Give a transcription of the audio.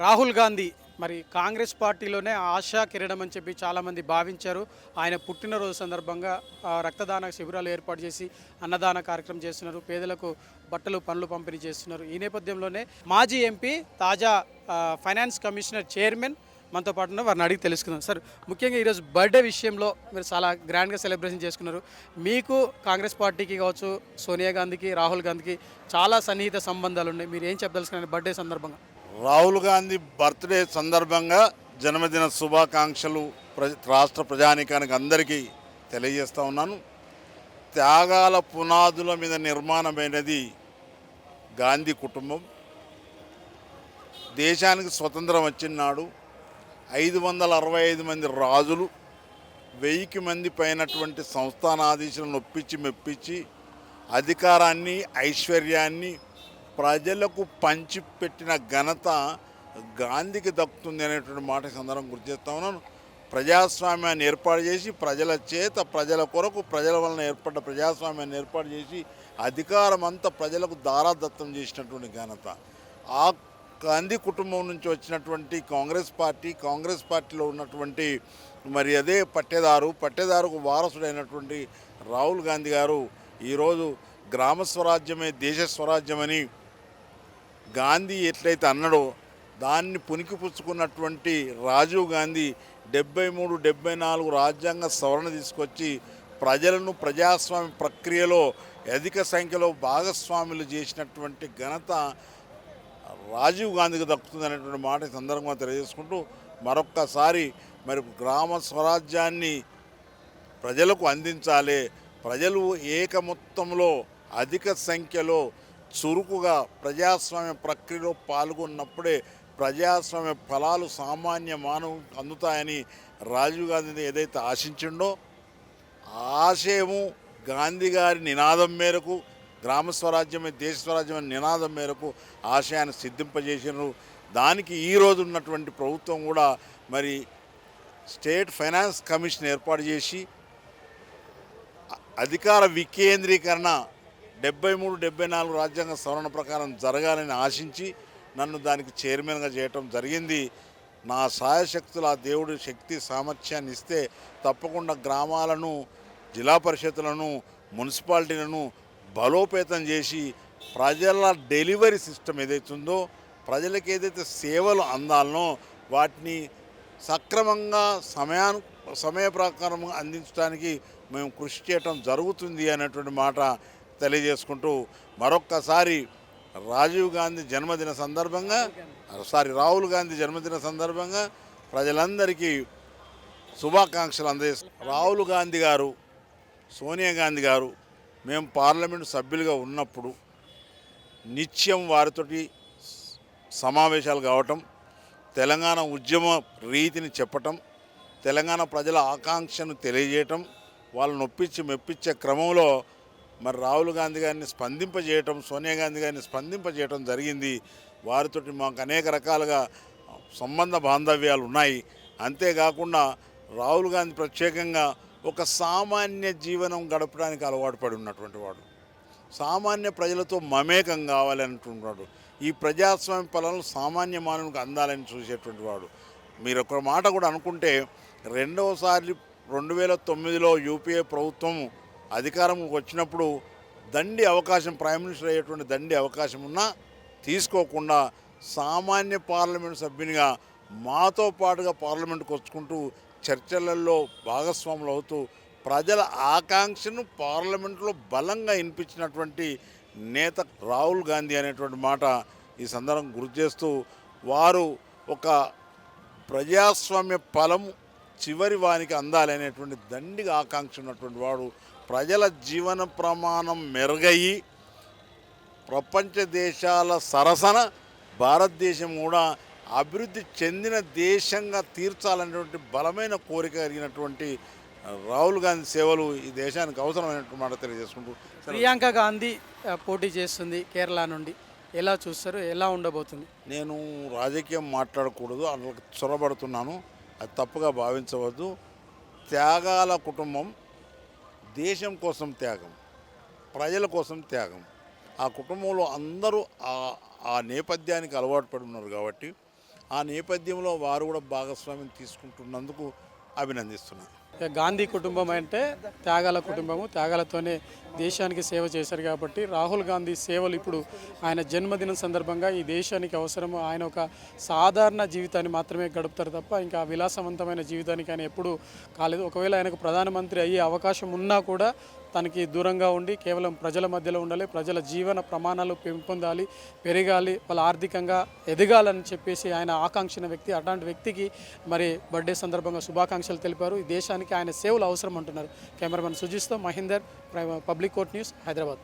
రాహుల్ గాంధీ మరి కాంగ్రెస్ పార్టీలోనే ఆశా కిరణం అని చెప్పి చాలామంది భావించారు. ఆయన పుట్టినరోజు సందర్భంగా రక్తదాన శిబిరాలు ఏర్పాటు చేసి అన్నదాన కార్యక్రమం చేస్తున్నారు. పేదలకు బట్టలు పనులు పంపిణీ చేస్తున్నారు. ఈ నేపథ్యంలోనే మాజీ ఎంపీ తాజా ఫైనాన్స్ కమిషనర్ చైర్మన్ మనతో పాటు ఉన్న వారిని అడిగి తెలుసుకుందాం. సార్, ముఖ్యంగా ఈరోజు బర్త్డే విషయంలో మీరు చాలా గ్రాండ్గా సెలబ్రేషన్ చేసుకున్నారు. మీకు కాంగ్రెస్ పార్టీకి కావచ్చు, సోనియా గాంధీకి, రాహుల్ గాంధీకి చాలా సన్నిహిత సంబంధాలు ఉన్నాయి. మీరు ఏం చెప్పదలుచుకున్నారు బర్త్డే సందర్భంగా? రాహుల్ గాంధీ బర్త్డే సందర్భంగా జన్మదిన శుభాకాంక్షలు రాష్ట్ర ప్రజానీకానికి అందరికీ తెలియజేస్తూ ఉన్నాను. త్యాగాల పునాదుల మీద నిర్మాణమైనది గాంధీ కుటుంబం. దేశానికి స్వతంత్రం వచ్చిన నాడు 565 మంది రాజులు, 1000 మంది పైనటువంటి సంస్థానాధీశులను ఒప్పించి మెప్పించి అధికారాన్ని, ఐశ్వర్యాన్ని ప్రజలకు పంచిపెట్టిన ఘనత గాంధీకి దక్కుతుంది అనేటువంటి మాట సందర్భం గుర్తు చేస్తా ఉన్నాను. ప్రజాస్వామ్యాన్ని ఏర్పాటు చేసి ప్రజల చేత, ప్రజల కొరకు, ప్రజల వలన ఏర్పడ్డ ప్రజాస్వామ్యాన్ని ఏర్పాటు చేసి అధికారం అంతా ప్రజలకు దారాదత్తం చేసినటువంటి ఘనత ఆ గాంధీ కుటుంబం నుంచి వచ్చినటువంటి కాంగ్రెస్ పార్టీలో ఉన్నటువంటి మరి అదే పట్టేదారుకు వారసుడైనటువంటి రాహుల్ గాంధీ గారు ఈరోజు గ్రామ స్వరాజ్యమే దేశ స్వరాజ్యమని గాంధీ ఎట్లయితే అన్నాడో దాన్ని పుణికిపుచ్చుకున్నటువంటి రాజీవ్ గాంధీ 73, 74 రాజ్యాంగ సవరణ తీసుకొచ్చి ప్రజలను ప్రజాస్వామ్య ప్రక్రియలో అధిక సంఖ్యలో భాగస్వాములు చేసినటువంటి ఘనత రాజీవ్ గాంధీకి దక్కుతుంది అనేటువంటి మాట సందర్భంగా తెలియజేసుకుంటూ మరొక్కసారి మరి గ్రామ స్వరాజ్యాన్ని ప్రజలకు అందించాలి. ప్రజలు మొత్తంలో అధిక సంఖ్యలో చురుకుగా ప్రజాస్వామ్య ప్రక్రియలో పాల్గొన్నప్పుడే ప్రజాస్వామ్య ఫలాలు సామాన్య మానవునికి అందుతాయని రాజీవ్ గాంధీ ఏదైతే ఆశించిండో ఆశయము గాంధీ గారి నినాదం మేరకు గ్రామ స్వరాజ్యమే దేశ స్వరాజ్యమే నినాదం మేరకు ఆశయాన్ని సిద్ధింపజేసినారు. దానికి ఈరోజు ఉన్నటువంటి ప్రభుత్వం కూడా మరి స్టేట్ ఫైనాన్స్ కమిషన్ ఏర్పాటు చేసి అధికార వికేంద్రీకరణ 73, 74 రాజ్యాంగ సవరణ ప్రకారం జరగాలని ఆశించి నన్ను దానికి చైర్మన్గా చేయటం జరిగింది. నా సాయశక్తులు ఆ దేవుడి శక్తి సామర్థ్యాన్ని ఇస్తే తప్పకుండా గ్రామాలను, జిల్లా పరిషత్తులను, మున్సిపాలిటీలను బలోపేతం చేసి ప్రజల డెలివరీ సిస్టమ్ ఏదైతుందో ప్రజలకు ఏదైతే సేవలు అందాలనో వాటిని సక్రమంగా సమయ ప్రకారం అందించడానికి మేము కృషి చేయటం జరుగుతుంది అనేటువంటి మాట తెలియజేసుకుంటూ మరొక్కసారి రాహుల్ గాంధీ జన్మదిన సందర్భంగా ప్రజలందరికీ శుభాకాంక్షలు అందజేస్తారు. రాహుల్ గాంధీ గారు, సోనియా గాంధీ గారు మేము పార్లమెంటు సభ్యులుగా ఉన్నప్పుడు నిత్యం వారితోటి సమావేశాలు కావటం, తెలంగాణ ఉద్యమ రీతిని చెప్పటం, తెలంగాణ ప్రజల ఆకాంక్షను తెలియజేయటం, వాళ్ళని ఒప్పించి మెప్పించే క్రమంలో మరి రాహుల్ గాంధీ గారిని స్పందింపజేయటం, సోనియా గాంధీ గారిని స్పందింపజేయటం జరిగింది. వారితోటి మాకు అనేక రకాలుగా సంబంధ బాంధవ్యాలు ఉన్నాయి. అంతేకాకుండా రాహుల్ గాంధీ ప్రత్యేకంగా ఒక సామాన్య జీవనం గడపడానికి అలవాటు పడి ఉన్నటువంటి వాడు, సామాన్య ప్రజలతో మమేకం కావాలనుకుంటున్నాడు. ఈ ప్రజాస్వామ్య ఫలాలు సామాన్య మానవునికి అందాలని చూసేటువంటి వాడు. మీరు ఒక మాట కూడా అనుకుంటే రెండవసారి 2009లో యూపీఏ ప్రభుత్వం అధికారంలోకి వచ్చినప్పుడు ప్రైమ్ మినిస్టర్ అయ్యేటువంటి దండి అవకాశం ఉన్నా తీసుకోకుండా సామాన్య పార్లమెంటు సభ్యునిగా మాతో పాటుగా పార్లమెంటుకు వచ్చుకుంటూ చర్చలలో భాగస్వాములు అవుతూ ప్రజల ఆకాంక్షను పార్లమెంటులో బలంగా వినిపించినటువంటి నేత రాహుల్ గాంధీ అనేటువంటి మాట ఈ సందర్భం గుర్తు చేస్తూ వారు ఒక ప్రజాస్వామ్య ఫలం చివరి వానికి అందాలనేటువంటి దండిగా ఆకాంక్ష ఉన్నటువంటి వాడు. ప్రజల జీవన ప్రమాణం మెరుగయ్యి ప్రపంచ దేశాల సరసన భారతదేశం కూడా అభివృద్ధి చెందిన దేశంగా తీర్చాలనేటువంటి బలమైన కోరిక కలిగినటువంటి రాహుల్ గాంధీ సేవలు ఈ దేశానికి అవసరమైనటువంటి మాట తెలియజేసుకుంటూ ప్రియాంక గాంధీ పోటీ చేస్తుంది కేరళ నుండి, ఎలా చూస్తారు, ఎలా ఉండబోతుంది? నేను రాజకీయం మాట్లాడకూడదు, అందులో చొరబడుతున్నాను, అది తప్పుగా భావించవద్దు. త్యాగాల కుటుంబం, దేశం కోసం త్యాగం, ప్రజల కోసం త్యాగం. ఆ కుటుంబంలో అందరూ ఆ నేపథ్యానికి అలవాటు పడి ఉన్నారు కాబట్టి ఆ నేపథ్యంలో వారు కూడా భాగస్వామ్యం తీసుకుంటున్నందుకు అభినందిస్తున్నాను. ఇక గాంధీ కుటుంబం అంటే త్యాగాల కుటుంబము, త్యాగాలతోనే దేశానికి సేవ చేశారు కాబట్టి రాహుల్ గాంధీ సేవలు ఇప్పుడు ఆయన జన్మదినం సందర్భంగా ఈ దేశానికి అవసరము. ఆయన ఒక సాధారణ జీవితాన్ని మాత్రమే గడుపుతారు తప్ప ఇంకా విలాసవంతమైన జీవితానికి ఆయన ఎప్పుడూ కాలేదు. ఒకవేళ ఆయనకు ప్రధానమంత్రి అయ్యే అవకాశం ఉన్నా కూడా తనకి దూరంగా ఉండి కేవలం ప్రజల మధ్యలో ఉండాలి, ప్రజల జీవన ప్రమాణాలు పెంపొందాలి, పెరగాలి, వాళ్ళు ఆర్థికంగా ఎదగాలని చెప్పేసి ఆయన ఆకాంక్షిన వ్యక్తి. అట్లాంటి వ్యక్తికి మరి బర్త్డే సందర్భంగా శుభాకాంక్షలు తెలిపారు. ఈ దేశానికి ఆయన సేవలు అవసరం అంటున్నారు. కెమెరామెన్ సుజిత్తో Mahender, public court news, Hyderabad.